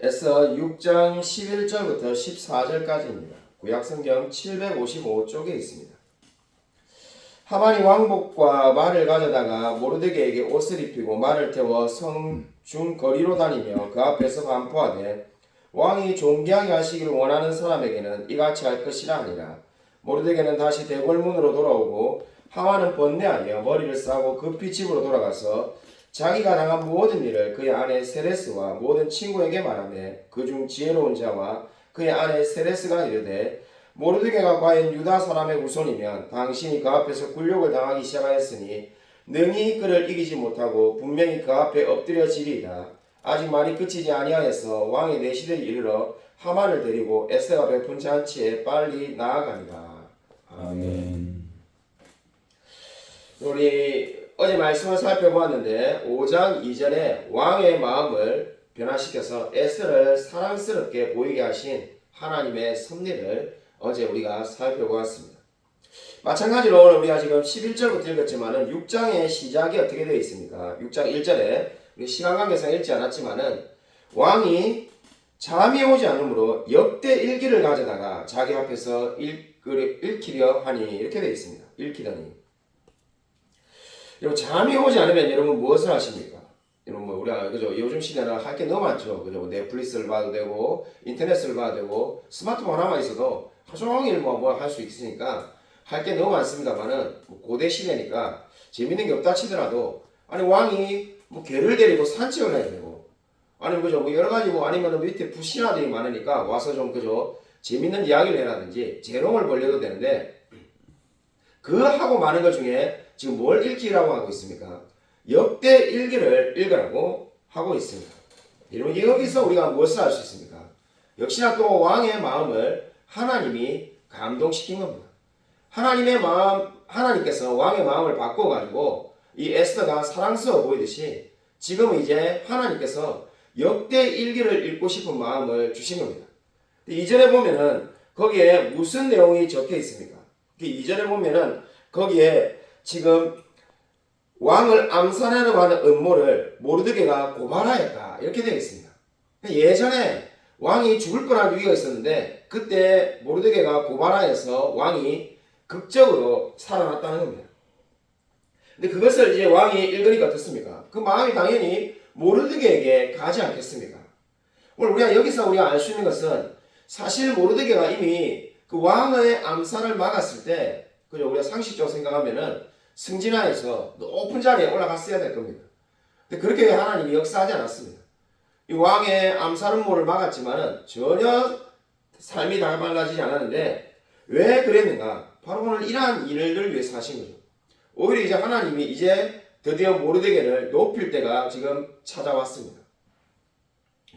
에서 6장 11절부터 14절까지입니다. 구약성경 755쪽에 있습니다. 하만이 왕복과 말을 가져다가 모르드게에게 옷을 입히고 말을 태워 성중 거리로 다니며 그 앞에서 반포하되 왕이 존귀하게 하시기를 원하는 사람에게는 이같이 할 것이라 하니라. 모르드게는 다시 대궐문으로 돌아오고 하만은 번뇌하며 머리를 싸고 급히 집으로 돌아가서 자기가 당한 모든 일을 그의 아내 세레스와 모든 친구에게 말하며 그중 지혜로운 자와 그의 아내 세레스가 이르되 모르드게가 과연 유다 사람의 후손이면 당신이 그 앞에서 굴욕을 당하기 시작하였으니 능히 그를 이기지 못하고 분명히 그 앞에 엎드려지리이다. 아직 말이 그치지 아니하여서 왕의 내시들이 이르러 하만을 데리고 에스더가 베푼 잔치에 빨리 나아간다. 아멘. 우리 어제 말씀을 살펴보았는데 5장 이전에 왕의 마음을 변화시켜서 에스더를 사랑스럽게 보이게 하신 하나님의 섭리를 어제 우리가 살펴보았습니다. 마찬가지로 오늘 우리가 지금 11절부터 읽었지만은 6장의 시작이 어떻게 되어 있습니까? 6장 1절에 우리 시간 관계상 읽지 않았지만은 왕이 잠이 오지 않으므로 역대 일기를 가져다가 자기 앞에서 읽히려 하니 이렇게 되어 있습니다. 읽히더니 여러분 잠이 오지 않으면 여러분 무엇을 하십니까? 여러분 뭐 우리가 그죠 요즘 시대는 할 게 너무 많죠. 그죠 넷플릭스를 봐도 되고 인터넷을 봐도 되고 스마트폰 하나만 있어도 하루 종일 뭐 할 수 있으니까 할 게 너무 많습니다만은 고대 시대니까 재밌는 게 없다 치더라도 아니 왕이 뭐 개를 데리고 산책을 해야 되고 아니 그죠 뭐 여러 가지 뭐 아니면 밑에 부신하들이 많으니까 와서 좀 그죠 재밌는 이야기를 해라든지 재롱을 벌려도 되는데 그 하고 많은 것 중에 지금 뭘 읽기라고 하고 있습니까? 역대 일기를 읽으라고 하고 있습니다. 여러분 여기서 우리가 무엇을 알 수 있습니까? 역시나 또 왕의 마음을 하나님이 감동시킨 겁니다. 하나님의 마음, 하나님께서 왕의 마음을 바꿔가지고 이 에스더가 사랑스러워 보이듯이 지금 이제 하나님께서 역대 일기를 읽고 싶은 마음을 주신 겁니다. 이전에 보면은 거기에 무슨 내용이 적혀 있습니까? 이전에 보면은 거기에 지금 왕을 암살하려고 하는 음모를 모르드게가 고발하였다 이렇게 되어 있습니다. 예전에 왕이 죽을 뻔한 위기가 있었는데 그때 모르드게가 고발하여서 왕이 극적으로 살아났다는 겁니다. 근데 그것을 이제 왕이 읽으니까 어떻습니까? 그 마음이 당연히 모르드게에게 가지 않겠습니까? 오늘 우리가 우리가 알 수 있는 것은 사실 모르드게가 이미 그 왕의 암살을 막았을 때 그죠 우리가 상식적으로 생각하면은 승진하여서 높은 자리에 올라갔어야 될 겁니다. 근데 그렇게 하나님이 역사하지 않았습니다. 이 왕의 암살 음모를 막았지만은 전혀 삶이 달라지지 않았는데 왜 그랬는가? 바로 오늘 이러한 일을 위해서 하신 거죠. 오히려 이제 하나님이 이제 드디어 모르드게를 높일 때가 지금 찾아왔습니다.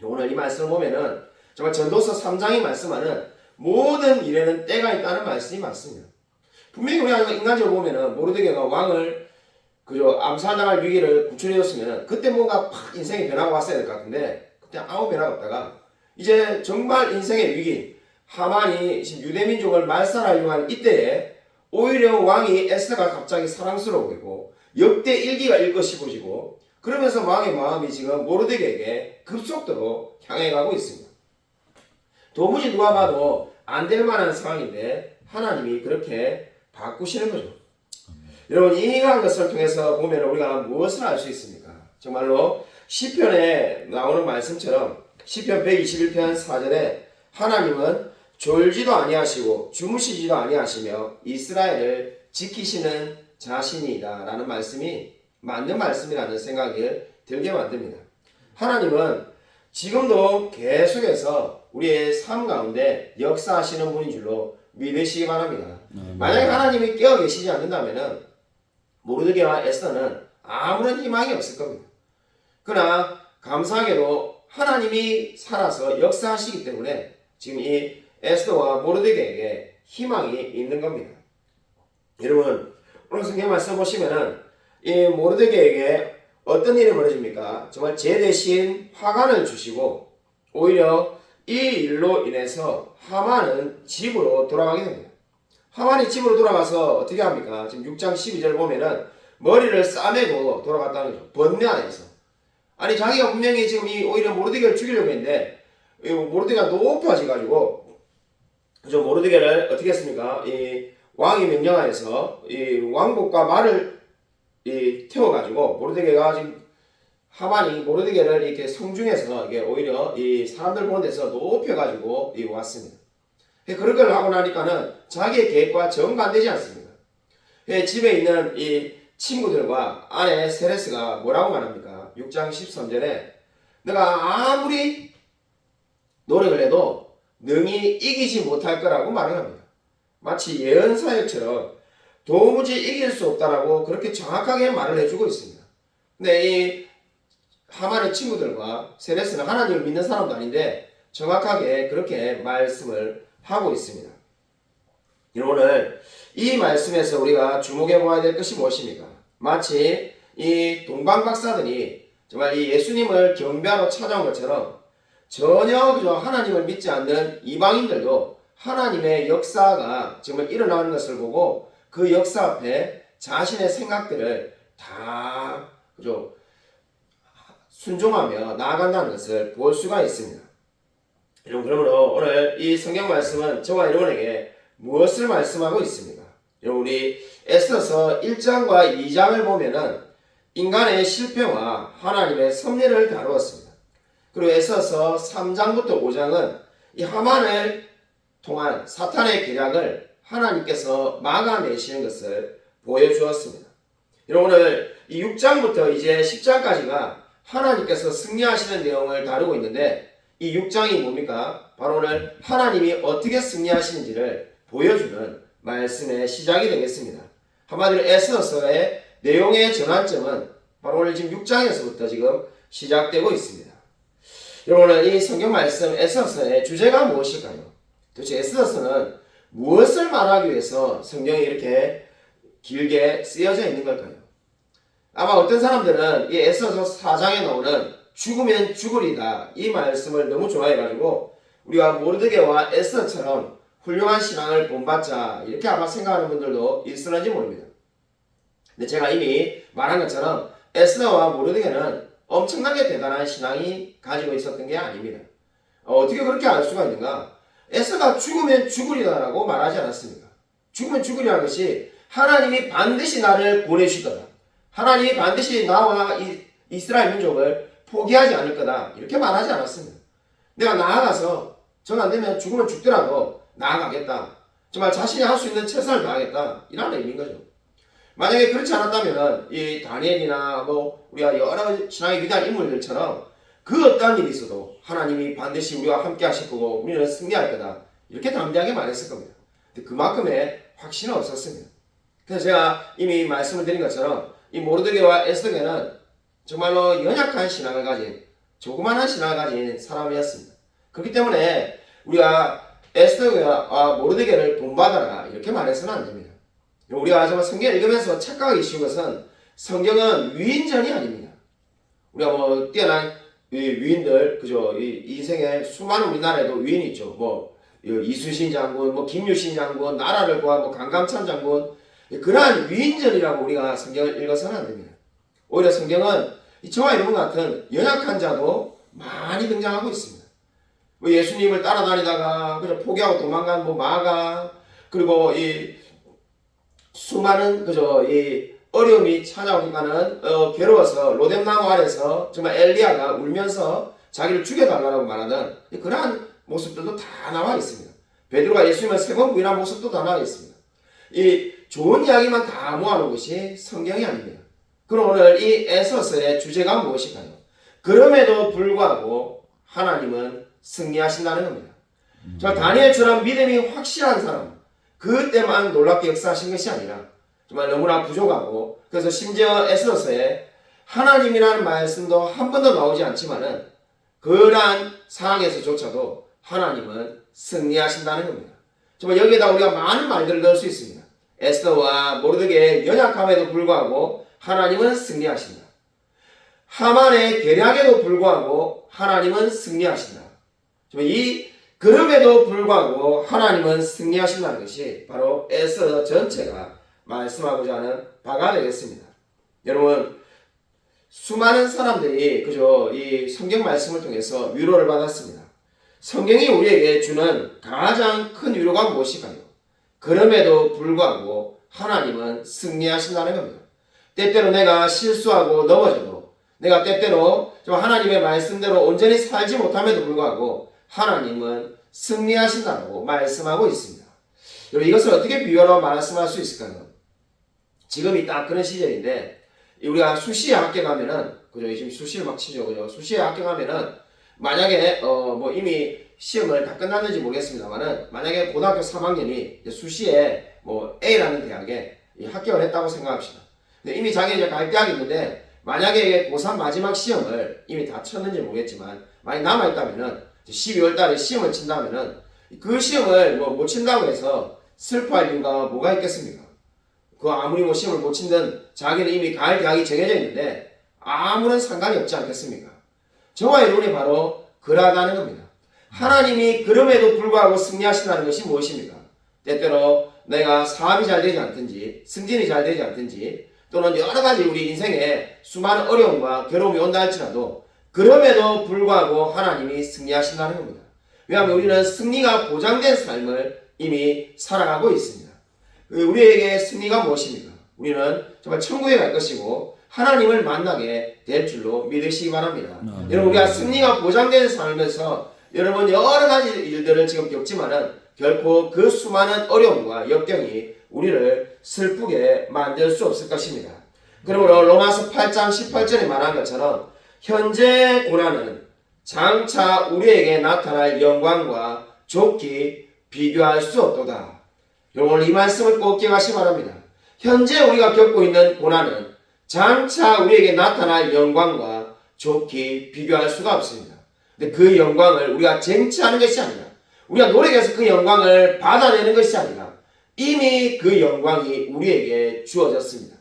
오늘 이 말씀을 보면은 정말 전도서 3장이 말씀하는 모든 일에는 때가 있다는 말씀이 맞습니다. 분명히 우리가 인간적으로 보면은 모르드게가 왕을 그저 암살당할 위기를 구출해줬으면 그때 뭔가 팍 인생의 변화가 왔어야 될 것 같은데 그때 아무 변화가 없다가 이제 정말 인생의 위기 하만이 지금 유대민족을 말살하려고 하는 이때에 오히려 왕이 에스더가 갑자기 사랑스러워 보이고 역대 일기가 읽고 싶어지고 그러면서 왕의 마음이 지금 모르드게에게 급속도로 향해 가고 있습니다. 도무지 누가 봐도 안 될 만한 상황인데 하나님이 그렇게 바꾸시는 거죠. 여러분 이러한 것을 통해서 보면 우리가 무엇을 알 수 있습니까? 정말로 시편에 나오는 말씀처럼 시편 121편 4절에 하나님은 졸지도 아니하시고 주무시지도 아니하시며 이스라엘을 지키시는 자신이다 라는 말씀이 맞는 말씀이라는 생각이 들게 만듭니다. 하나님은 지금도 계속해서 우리의 삶 가운데 역사하시는 분인 줄로 믿으시기 바랍니다. 만약에 하나님이 깨어 계시지 않는다면 모르드게와 에스더는 아무런 희망이 없을 겁니다. 그러나 감사하게도 하나님이 살아서 역사하시기 때문에 지금 이 에스더와 모르드게에게 희망이 있는 겁니다. 여러분 오늘 성경 말씀 보시면은 이 모르드게에게 어떤 일이 벌어집니까? 정말 제 대신 화관을 주시고 오히려 이 일로 인해서 하만은 집으로 돌아가게 됩니다. 하만이 집으로 돌아가서 어떻게 합니까? 지금 6장 12절 보면은 머리를 싸매고 돌아갔다는 거죠. 번뇌 안에서. 아니 자기가 분명히 지금 이 오히려 모르드게를 죽이려고 했는데 모르드게가 높아져 가지고 그죠? 모르드게를 어떻게 했습니까? 이 왕이 명령하여서 이 왕복과 말을 태워 가지고 모르드게가 지금 하만이 모르드게를 이렇게 성중에서 이게 오히려 이 사람들 보는 데서 높여 가지고 왔습니다. 그런 걸 하고 나니까는 자기의 계획과 정반되지 않습니다. 집에 있는 이 친구들과 아내 세레스가 뭐라고 말합니까? 6장 13절에 내가 아무리 노력을 해도 능히 이기지 못할 거라고 말을 합니다. 마치 예언사역처럼 도무지 이길 수 없다라고 그렇게 정확하게 말을 해주고 있습니다. 근데 이 하만의 친구들과 세레스는 하나님을 믿는 사람도 아닌데 정확하게 그렇게 말씀을 하고 있습니다. 오늘 이 말씀에서 우리가 주목해 보아야 될 것이 무엇입니까? 마치 이 동방 박사들이 정말 이 예수님을 경배하러 찾아온 것처럼 전혀 그저 하나님을 믿지 않는 이방인들도 하나님의 역사가 정말 일어나는 것을 보고 그 역사 앞에 자신의 생각들을 다 그저 순종하며 나아간다는 것을 볼 수가 있습니다. 여러분, 그러므로 오늘 이 성경 말씀은 저와 여러분에게 무엇을 말씀하고 있습니까? 여러분, 우리 에스더서 1장과 2장을 보면은 인간의 실패와 하나님의 섭리를 다루었습니다. 그리고 에스더서 3장부터 5장은 이 하만을 통한 사탄의 계략을 하나님께서 막아내시는 것을 보여주었습니다. 여러분, 오늘 이 6장부터 이제 10장까지가 하나님께서 승리하시는 내용을 다루고 있는데 이 6장이 뭡니까? 바로 오늘 하나님이 어떻게 승리하시는지를 보여주는 말씀의 시작이 되겠습니다. 한마디로 에스더서의 내용의 전환점은 바로 오늘 지금 6장에서부터 지금 시작되고 있습니다. 여러분, 오늘 이 성경 말씀 에스더서의 주제가 무엇일까요? 도대체 에스더서는 무엇을 말하기 위해서 성경이 이렇게 길게 쓰여져 있는 걸까요? 아마 어떤 사람들은 이 에스더서 4장에 나오는 죽으면 죽으리다 이 말씀을 너무 좋아해가지고 우리가 모르드게와 에스더처럼 훌륭한 신앙을 본받자 이렇게 아마 생각하는 분들도 있을는지 모릅니다. 근데 제가 이미 말한 것처럼 에스더와 모르드게는 엄청나게 대단한 신앙이 가지고 있었던 게 아닙니다. 어떻게 그렇게 알 수가 있는가? 에스더가 죽으면 죽으리다라고 말하지 않았습니까? 죽으면 죽으리라는 것이 하나님이 반드시 나를 보내주시더라. 하나님이 반드시 나와 이스라엘 민족을 포기하지 않을 거다. 이렇게 말하지 않았습니다. 내가 나아가서 정 안 되면 죽으면 죽더라도 나아가겠다. 정말 자신이 할 수 있는 최선을 다하겠다. 이런 의미인 거죠. 만약에 그렇지 않았다면 이 다니엘이나 뭐 우리가 여러 신앙의 위대한 인물들처럼 그 어떠한 일이 있어도 하나님이 반드시 우리와 함께 하실 거고 우리는 승리할 거다. 이렇게 담대하게 말했을 겁니다. 근데 그만큼의 확신은 없었습니다. 그래서 제가 이미 말씀을 드린 것처럼 이 모르드게와 에스더게는 정말로 연약한 신앙을 가진 조그만한 신앙을 가진 사람이었습니다. 그렇기 때문에 우리가 에스더와 모르드게를 본받아라 이렇게 말해서는 안 됩니다. 우리가 정말 성경을 읽으면서 착각하기 쉬운 것은 성경은 위인전이 아닙니다. 우리가 뭐 뛰어난 위인들 그죠? 이 인생에 수많은 우리나라에도 위인이 있죠. 뭐 이순신 장군, 뭐 김유신 장군, 나라를 구한 뭐 강감찬 장군 그러한 위인전이라고 우리가 성경을 읽어서는 안 됩니다. 오히려 성경은 저와 여러분 같은 연약한 자도 많이 등장하고 있습니다. 뭐 예수님을 따라다니다가 그냥 포기하고 도망간 뭐 마가 그리고 이 수많은 그저 이 어려움이 찾아오니까는 괴로워서 로뎀나무 아래서 정말 엘리야가 울면서 자기를 죽여달라고 말하는 그러한 모습들도 다 나와 있습니다. 베드로가 예수님을 3번 부인한 모습도 다 나와 있습니다. 이 좋은 이야기만 다 모아놓은 것이 성경이 아닙니다. 그럼 오늘 이 에스더서의 주제가 무엇일까요? 그럼에도 불구하고 하나님은 승리하신다는 겁니다. 정말 다니엘처럼 믿음이 확실한 사람 그때만 놀랍게 역사하신 것이 아니라 정말 너무나 부족하고 그래서 심지어 에스더서에 하나님이라는 말씀도 한 번도 나오지 않지만은 그러한 상황에서조차도 하나님은 승리하신다는 겁니다. 정말 여기에다 우리가 많은 말들을 넣을 수 있습니다. 에스더와 모르드게의 연약함에도 불구하고 하나님은 승리하신다. 하만의 계략에도 불구하고 하나님은 승리하신다. 그럼에도 불구하고 하나님은 승리하신다는 것이 바로 에스더 전체가 말씀하고자 하는 바가 되겠습니다. 여러분, 수많은 사람들이 그저 이 성경 말씀을 통해서 위로를 받았습니다. 성경이 우리에게 주는 가장 큰 위로가 무엇일까요? 그럼에도 불구하고 하나님은 승리하신다는 겁니다. 때때로 내가 실수하고 넘어져도, 내가 때때로 하나님의 말씀대로 온전히 살지 못함에도 불구하고 하나님은 승리하신다고 말씀하고 있습니다. 여러분, 이것을 어떻게 비유로 말씀할 수 있을까요? 지금이 딱 그런 시절인데, 우리가 수시에 합격하면은, 그죠? 지금 수시를 막 치죠, 그죠? 수시에 합격하면은, 만약에, 이미 시험을 다 끝났는지 모르겠습니다만은, 만약에 고등학교 3학년이 수시에 A라는 대학에 합격을 했다고 생각합시다. 근데 이미 자기 이제 갈 대학이 있는데, 만약에 고3 마지막 시험을 이미 다 쳤는지 모르겠지만, 만약 남아있다면은, 12월 달에 시험을 친다면은, 그 시험을 못 친다고 해서 슬퍼할 이유가 뭐가 있겠습니까? 그 아무리 시험을 못 친든 자기는 이미 갈 대학이 정해져 있는데 아무런 상관이 없지 않겠습니까? 저와 여러분이 바로 그러하다는 겁니다. 하나님이 그럼에도 불구하고 승리하신다는 것이 무엇입니까? 때때로 내가 사업이 잘 되지 않든지 승진이 잘 되지 않든지 또는 여러 가지 우리 인생에 수많은 어려움과 괴로움이 온다 할지라도 그럼에도 불구하고 하나님이 승리하신다는 겁니다. 왜냐하면 우리는 승리가 보장된 삶을 이미 살아가고 있습니다. 우리에게 승리가 무엇입니까? 우리는 정말 천국에 갈 것이고 하나님을 만나게 될 줄로 믿으시기 바랍니다. 여러분, 우리가 승리가 보장된 삶에서 여러분 여러 가지 일들을 지금 겪지만은 결코 그 수많은 어려움과 역경이 우리를 슬프게 만들 수 없을 것입니다. 그러므로 로마서 8장 18절에 말한 것처럼 현재 고난은 장차 우리에게 나타날 영광과 좋게 비교할 수 없도다. 여러분, 이 말씀을 꼭 기억하시기 바랍니다. 현재 우리가 겪고 있는 고난은 장차 우리에게 나타날 영광과 좋게 비교할 수가 없습니다. 근데 그 영광을 우리가 쟁취하는 것이 아니라, 우리가 노력해서 그 영광을 받아내는 것이 아니라 이미 그 영광이 우리에게 주어졌습니다.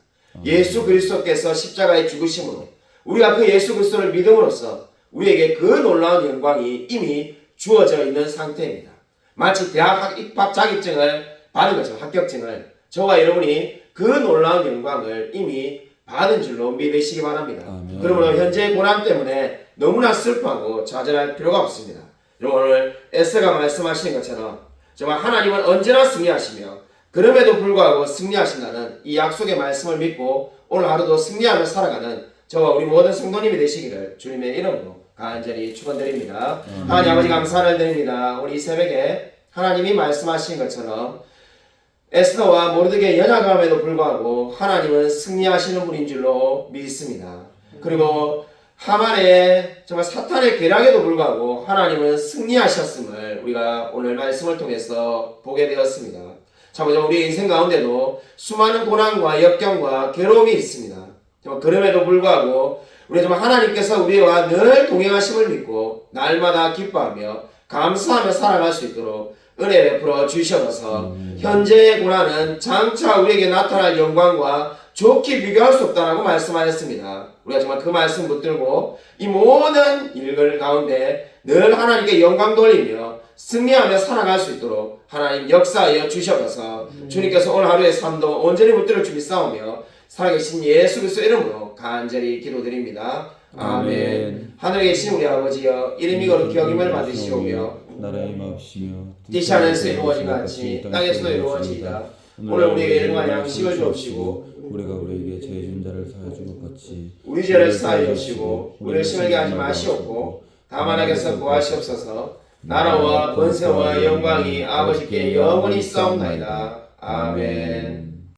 예수 그리스도께서 십자가에 죽으심으로 우리가 그 예수 그리스도를 믿음으로써 우리에게 그 놀라운 영광이 이미 주어져 있는 상태입니다. 마치 대학 입학 자격증을 받은 것처럼, 합격증을 저와 여러분이 그 놀라운 영광을 이미 받은 줄로 믿으시기 바랍니다. 그러므로 현재의 고난 때문에 너무나 슬퍼하고 좌절할 필요가 없습니다. 여러분, 오늘 에스더가 말씀하시는 것처럼 정말 하나님은 언제나 승리하시며 그럼에도 불구하고 승리하신다는 이 약속의 말씀을 믿고 오늘 하루도 승리하며 살아가는 저와 우리 모든 성도님이 되시기를 주님의 이름으로 간절히 축원드립니다. 하나님 아버지, 감사를 드립니다. 오늘 이 새벽에 하나님이 말씀하신 것처럼 에스더와 모르드게의 연약함에도 불구하고 하나님은 승리하시는 분인 줄로 믿습니다. 그리고 하만의 정말 사탄의 계략에도 불구하고 하나님은 승리하셨음을 우리가 오늘 말씀을 통해서 보게 되었습니다. 참, 우리 인생 가운데도 수많은 고난과 역경과 괴로움이 있습니다. 정말 그럼에도 불구하고 우리 정말 하나님께서 우리와 늘 동행하심을 믿고 날마다 기뻐하며 감사하며 살아갈 수 있도록 은혜 베풀어 주셔서 현재의 고난은 장차 우리에게 나타날 영광과 좋게 비교할 수 없다라고 말씀하셨습니다. 우리가 정말 그 말씀 붙들고 이 모든 일들 가운데 늘 하나님께 영광 돌리며 승리하며 살아갈 수 있도록 하나님 역사하여 주셔서 주님께서 오늘 하루의 삶도 온전히 붙들어 주기 싸우며 살아계신 예수 그리스도 이름으로 간절히 기도드립니다. 아멘. 하늘에 계신 우리 아버지여, 이름이 거룩히 여김을 받으시오며 나라의 마옵시며 뜻이 하늘에서 이루어진 같이 땅에서도 이루어지이다. 오늘 우리에게 일용할 양식을 주옵시고 우리가 우리에게 죄 준 자를 사하여 준 것 같이 우리 죄를 사하여 주시고 우리를 심하게 하지 마시옵고 다만 악에서 구하시옵소서. 나라와 권세와 영광이 아버지께 영원히 있사옵나이다. 아멘.